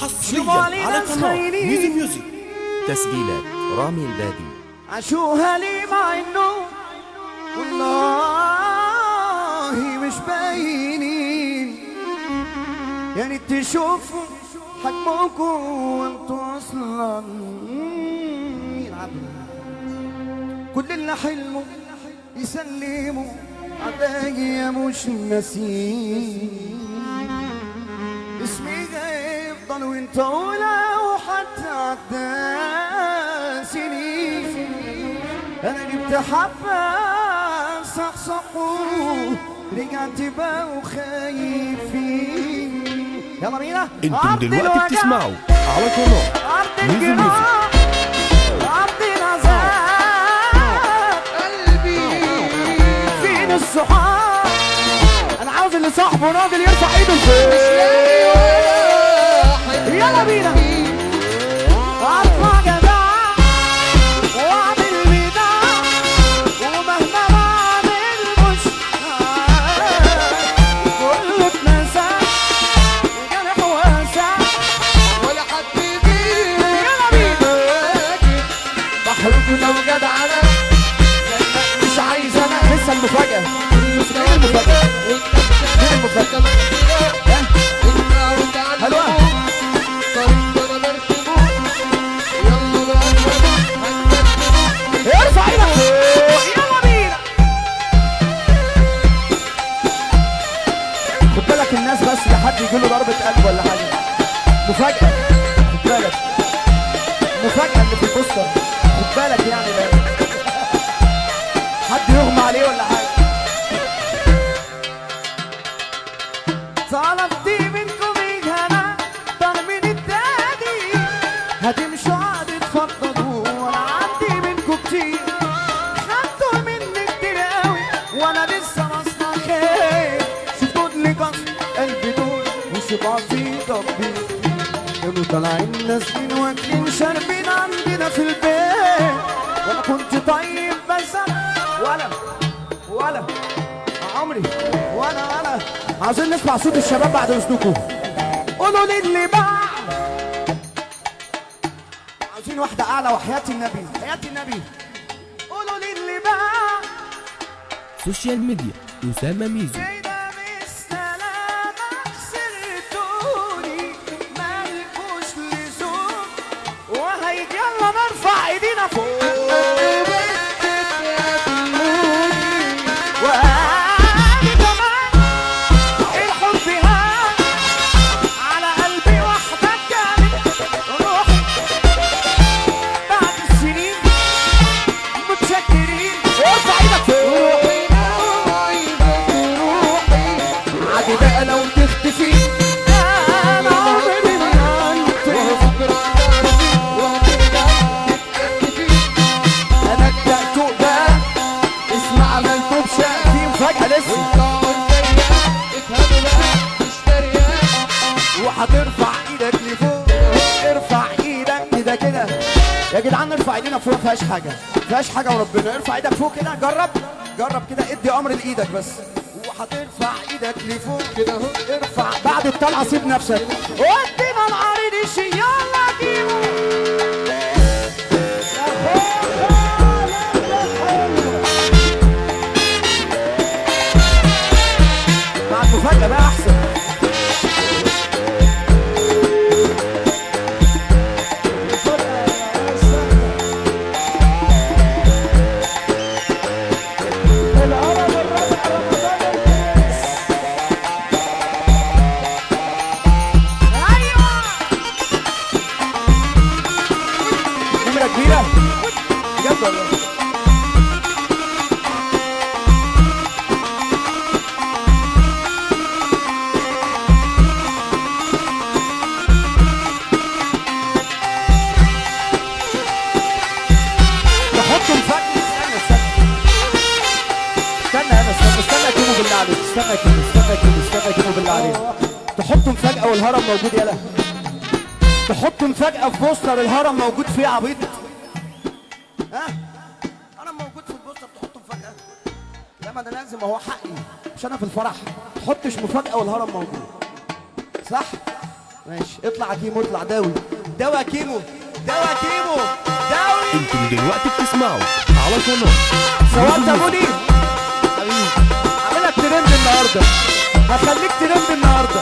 حصريا على قناة ميوزك. تسجيلات رامي البادي. عاشوها لي مع انه والله مش باينين، يعني تشوفوا حجمكم وانتوا اصلا يلعبوا. كل اللي حلموا يسلموا عليا مش ناسين، اسمي هيفضل وانت ولو حتى عدى سنين. انا جبت حبة صحصحوا رجعت بقوا خايفين. يلا بينا. انتم دلوقتي بتسمعوا على قناة ميوزك. عبد العذاب قلبي فين الصحاب؟ انا عاوز اللي صاحبه راجل يرفع ايده لفوق. يلا بينا. اطلع جدع واعمل بدع ومهما بعمل مش كله اتنسى وجرح واسع ولا حد بيه. يلا بينا. محروق لو جدع انا مش عايز انا. لسه المفاجأة. ايه المفاجأة؟ ايه المفاجأة؟ حلوة. ارفع ايدك فوق. يلا بينا. خد بالك الناس بس لحد يجيله ضربة قلب ولا حاجة. مفاجأة. خد بالك. مفاجأة اللي في البوستر. خد بالك يعني لا حد يغمى عليه ولا حاجة. طلبت منكم الهنا طالبين التاني هتمشوا عادي تفضلوا وانا عندي منكم كتير. خدتوا مني كتير قوي وانا لسه مصنع خير. شفتوا لي قصد قلبي دول وشبعتي ضبي كانوا طالعين نازلين واكلين شاربين عندنا في البيت. وانا كنت طيب بس ولا عمري ولا عاوزين نسمع صوت الشباب بعد اذنكم. قولوا لي اللي باع. عاوزين واحدة أعلى وحياة النبي حياة النبي. قولوا لي اللي باع. سوشيال ميديا أسامة ميزو. كده بالسلامة خسرتوني مالكوش لزوم وهيجي يلا نرفع ايدينا فوق. وهترفع ايدك لفوق. ارفع ايدك كده كده يا جدعان. نرفع ايدينا فوق. مفيهاش حاجه وربنا. ارفع ايدك فوق كده. جرب كده. ادي امر لايدك بس. وهترفع ايدك لفوق كده اهو. ارفع بعد الطلعه. سيب نفسك ودينا العريض الشي. يلا جيبوا مع المفاجاه بقى احسن. كبيرة بجد والله. نحطه مفاجأة. استنى كيمو بالله عليك. استنى كيمو بالله عليك. تحطه مفاجأة والهرم موجود. يلا تحط مفاجأة في بوستر الهرم موجود فيه عبيط. ها انا موجود في البوستر تحط مفاجأة. يا ما ده لازم. هو حقي مش انا في الفرح. تحطش مفاجأة والهرم موجود. صح ماشي اطلع يا كيمو، اطلع داوي داوي يا كيمو، داوي يا كيمو داوي. انتم دلوقتي بتسمعوا على قناة صورت ابو دي حبيبي، عاملك ترند النهارده، هخليك ترند النهارده.